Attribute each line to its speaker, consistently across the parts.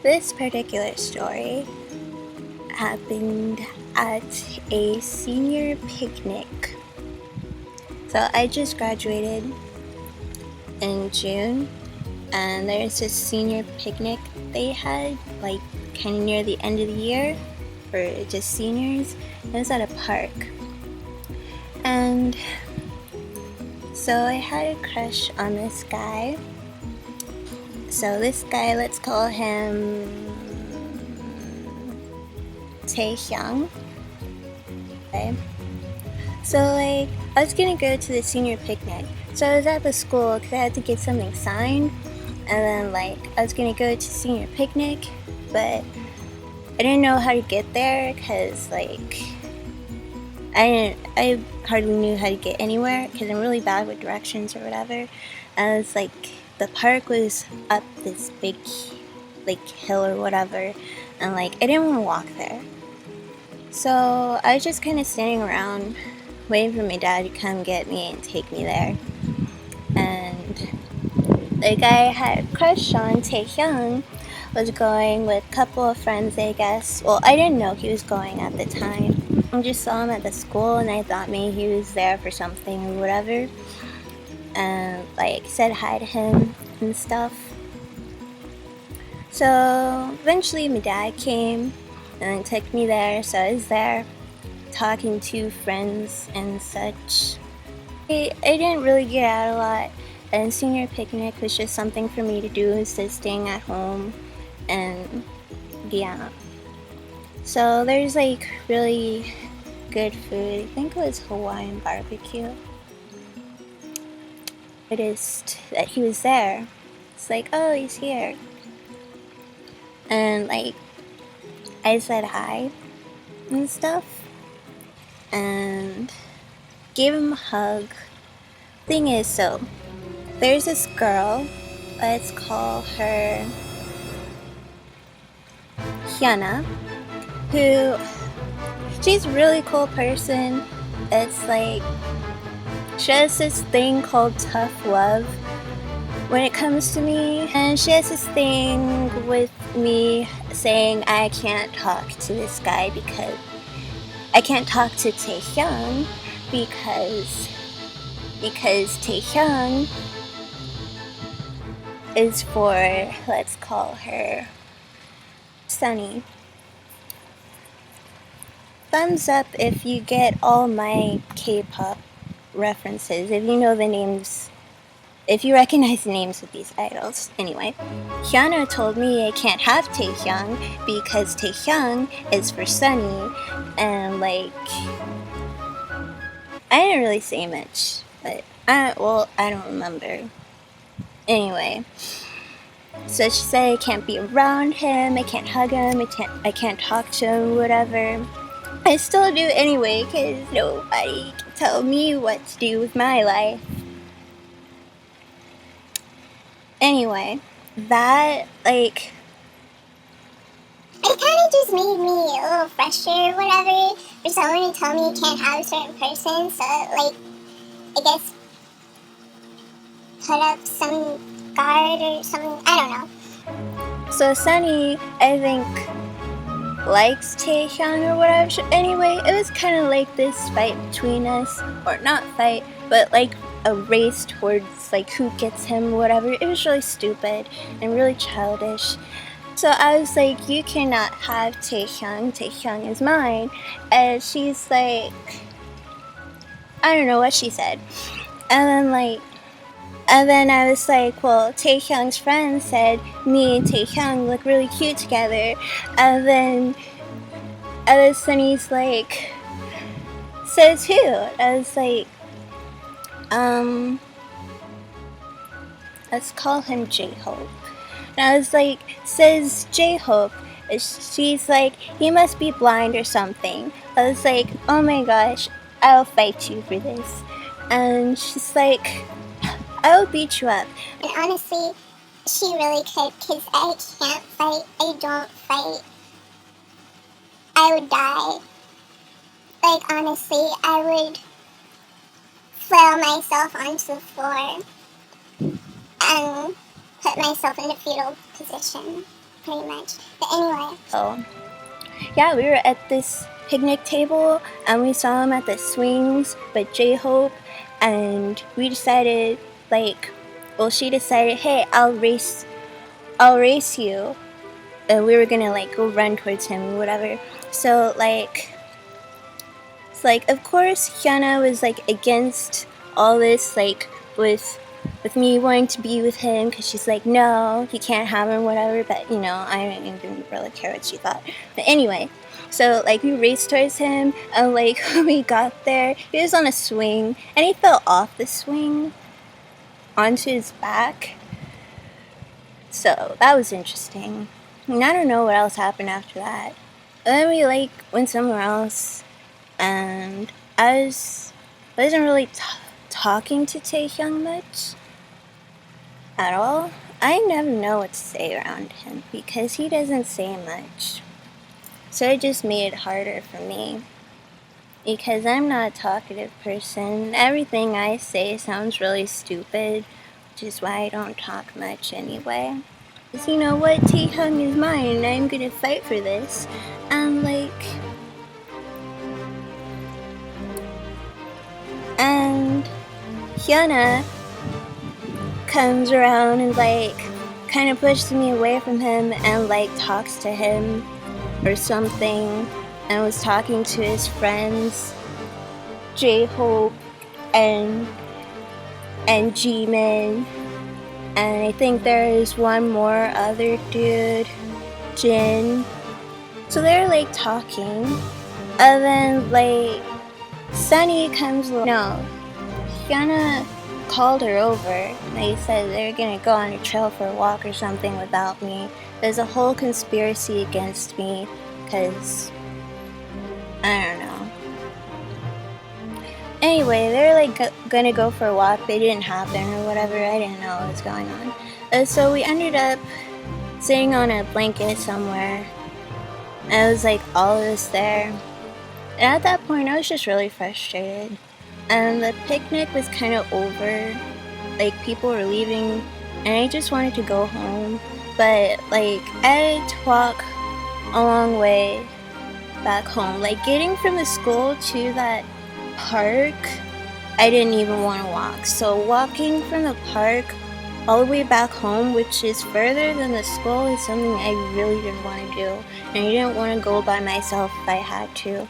Speaker 1: This particular story happened at a senior picnic. So I just graduated in June, and there's this senior picnic they had, like, kind of near the end of the year for just seniors. It was at a park. And so I had a crush on this guy. So this guy, let's call him Taehyung. Okay. So like, I was gonna go to the senior picnic. So I was at the school because I had to get something signed. And then like, I was gonna go to senior picnic, but I didn't know how to get there because like, I hardly knew how to get anywhere because I'm really bad with directions or whatever. And it's like, the park was up this big like hill or whatever, and like I didn't want to walk there. So I was just kind of standing around waiting for my dad to come get me and take me there. And the guy I had a crush on, Taehyung, was going with a couple of friends, I guess. Well, I didn't know he was going at the time. I just saw him at the school and I thought maybe he was there for something or whatever. And like said hi to him and stuff. So eventually my dad came and took me there, so I was there talking to friends and such. I didn't really get out a lot, and senior picnic was just something for me to do instead of staying at home. And yeah, so there's like really good food. I think it was Hawaiian barbecue. Noticed that he was there. It's like, oh, he's here. And like, I said hi and stuff and gave him a hug. Thing is, so there's this girl, let's call her Hyuna, who, she's a really cool person. It's like, she has this thing called tough love when it comes to me, and she has this thing with me saying I can't talk to this guy because I can't talk to Taehyung because Taehyung is for, let's call her Sunny. Thumbs up if you get all my K-pop references, if you know the names, if you recognize the names of these idols. Anyway, Hyuna told me I can't have Taehyung because Taehyung is for Sunny, and like, I didn't really say much, but I don't remember. Anyway, so she said I can't be around him, I can't hug him, I can't talk to him, whatever. I still do anyway, because nobody can tell me what to do with my life. Anyway, that, like,
Speaker 2: it kind of just made me a little frustrated or whatever for someone to tell me you can't have a certain person, so, like, I guess put up some guard or something, I don't know.
Speaker 1: So Sunny, I think, likes Taehyung or whatever. Anyway, it was kind of like this fight between us, or not fight, but like a race towards like who gets him, whatever. It was really stupid and really childish. So I was like, you cannot have Taehyung. Taehyung is mine. And she's like, I don't know what she said. And then I was like, well, Taehyung's friend said me and Taehyung look really cute together. And then Sunny's like, says who? I was like, let's call him J-Hope. And I was like, says J-Hope. She's like, he must be blind or something. I was like, oh my gosh, I'll fight you for this. And she's like, I'll beat you up.
Speaker 2: And honestly, she really could, because I can't fight, I don't fight. I would die. Like, honestly, I would flail myself onto the floor. and put myself in a fetal position, pretty much. But anyway.
Speaker 1: Oh, yeah, we were at this picnic table and we saw him at the swings with J-Hope, and we decided, like, well, she decided, hey, I'll race you. And we were gonna, like, go run towards him or whatever. So, like, it's like, of course, Hyuna was, like, against all this, like, with me wanting to be with him, because she's like, no, you can't have him, whatever. But, you know, I didn't even really care what she thought. But anyway, so, like, we raced towards him, and, like, when we got there, he was on a swing, and he fell off the swing onto his back. So, that was interesting. And I don't know what else happened after that. And then we, like, went somewhere else, and I wasn't really talking to Taehyung much at all. I never know what to say around him because he doesn't say much. So it just made it harder for me because I'm not a talkative person. Everything I say sounds really stupid, which is why I don't talk much anyway. Because you know what? Taehyung is mine and I'm gonna fight for this. And like, and Hyuna comes around and like kind of pushes me away from him and like talks to him or something, and was talking to his friends J-Hope and Jimin, and I think there is one more other dude, Jin. So they're like talking, and then like Sunny comes. No, Hyuna called her over. They said they're gonna go on a trail for a walk or something without me. There's a whole conspiracy against me because I don't know. Anyway, they're like gonna go for a walk. They didn't happen or whatever. I didn't know what was going on. So we ended up sitting on a blanket somewhere. And it was like all of us there. And at that point, I was just really frustrated. And the picnic was kind of over. Like, people were leaving, and I just wanted to go home. But, like, I had to walk a long way back home. Like, getting from the school to that park, I didn't even want to walk. So, walking from the park all the way back home, which is further than the school, is something I really didn't want to do. And I didn't want to go by myself if I had to.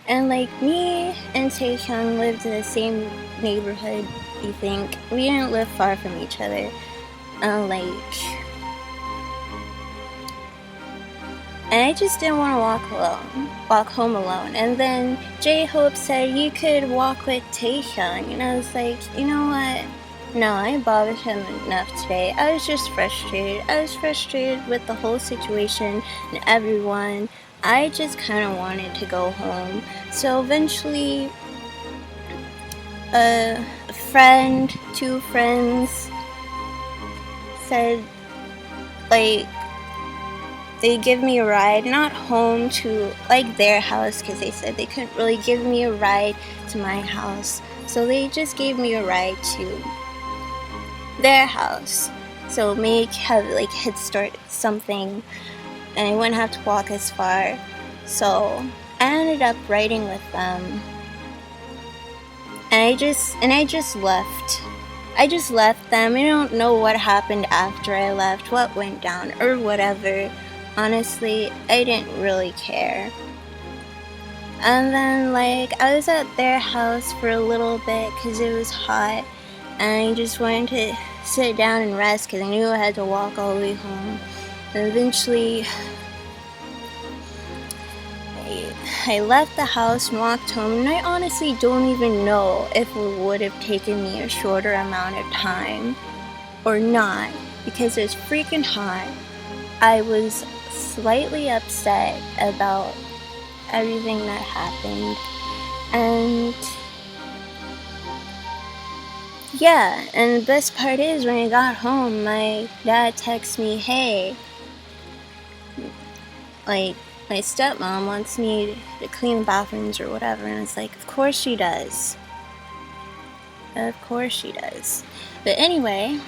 Speaker 1: And like, me and Taehyung lived in the same neighborhood, you think. We didn't live far from each other. And I just didn't want to walk home alone. And then J-Hope said you could walk with Taehyung. And I was like, you know what? No, I bothered him enough today. I was just frustrated. I was frustrated with the whole situation and everyone. I just kind of wanted to go home. So eventually, two friends said, like, they give me a ride, not home to, like, their house, because they said they couldn't really give me a ride to my house. So they just gave me a ride to their house. So maybe have, like, head start something, and I wouldn't have to walk as far. So I ended up riding with them, and I just left. I just left them. I don't know what happened after I left, what went down, or whatever. Honestly, I didn't really care. And then, like, I was at their house for a little bit because it was hot, and I just wanted to sit down and rest because I knew I had to walk all the way home. And eventually, I left the house and walked home, and I honestly don't even know if it would have taken me a shorter amount of time or not, because it was freaking hot. I was slightly upset about everything that happened, and yeah, and the best part is when I got home, my dad texted me, hey, like, my stepmom wants me to clean the bathrooms or whatever, and it's like, of course she does. Of course she does. But anyway,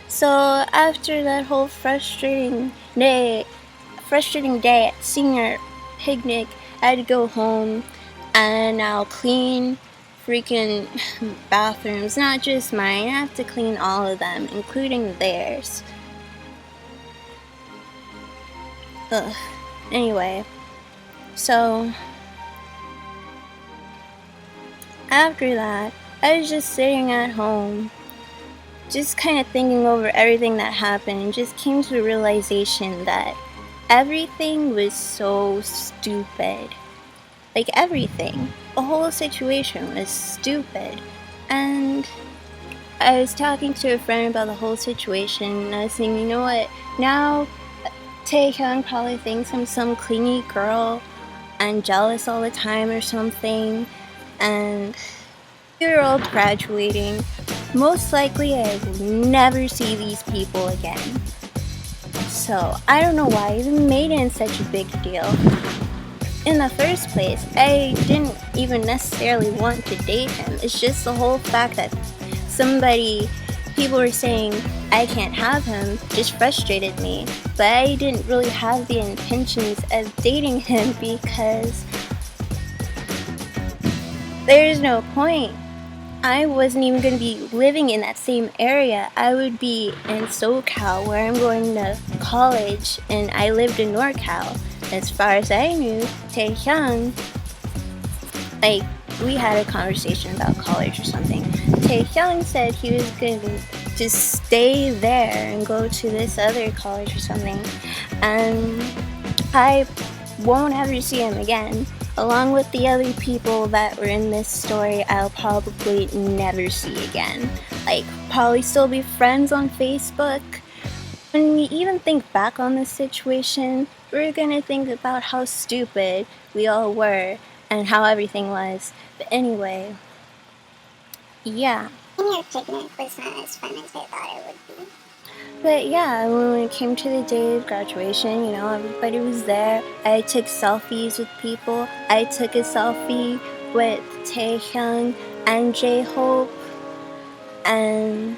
Speaker 1: So after that whole frustrating day at senior picnic, I had to go home and I'll clean freaking bathrooms, not just mine. I have to clean all of them, including theirs. Ugh. Anyway, so after that, I was just sitting at home, just kind of thinking over everything that happened, and just came to the realization that everything was so stupid. Like, everything. The whole situation was stupid. And I was talking to a friend about the whole situation, and I was saying, you know what, now Taehyung probably thinks I'm some clingy girl and jealous all the time or something, and 2-year-old graduating, most likely I will never see these people again. So I don't know why I even made it such a big deal. In the first place, I didn't even necessarily want to date him. It's just the whole fact that people were saying I can't have him just frustrated me. But I didn't really have the intentions of dating him because there's no point. I wasn't even going to be living in that same area. I would be in SoCal, where I'm going to college, and I lived in NorCal. As far as I knew, Taehyung, like, we had a conversation about college or something. Taehyung said he was going to just stay there and go to this other college or something. And I won't ever see him again. Along with the other people that were in this story, I'll probably never see again. Like, probably still be friends on Facebook. When we even think back on this situation, we're gonna think about how stupid we all were and how everything was. But anyway, yeah.
Speaker 2: Senior picnic was not as fun as I thought it would be.
Speaker 1: But yeah, when it came to the day of graduation, you know, everybody was there. I took selfies with people. I took a selfie with Taehyung and J-Hope. And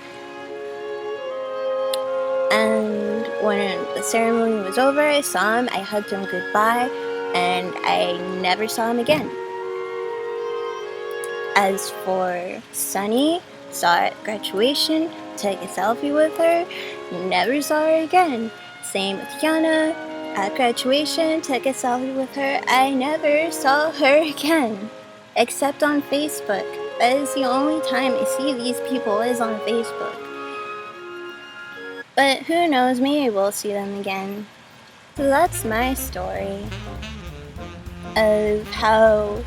Speaker 1: when the ceremony was over, I saw him, I hugged him goodbye, and I never saw him again. As for Sunny, saw her at graduation, took a selfie with her, never saw her again. Same with Yana, at graduation, took a selfie with her, I never saw her again. Except on Facebook. That is the only time I see these people is on Facebook. But who knows, maybe we'll see them again. So that's my story of how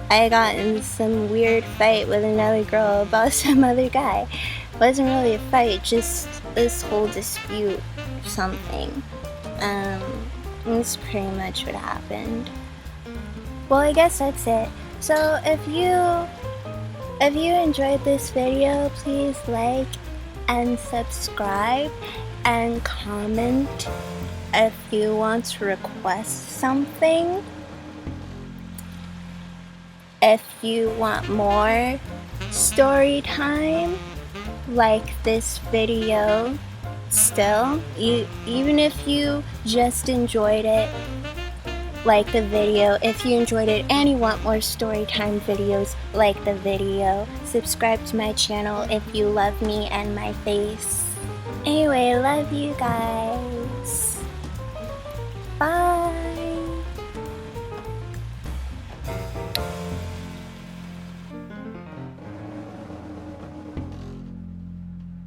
Speaker 1: I got in some weird fight with another girl about some other guy. It wasn't really a fight, just this whole dispute or something. That's pretty much what happened. Well, I guess that's it. So if you enjoyed this video, please like and subscribe and comment if you want to request something. If you want more story time like this video still, even if you just enjoyed it, like the video. If you enjoyed it and you want more story time videos, like the video. Subscribe to my channel if you love me and my face. Anyway, love you guys.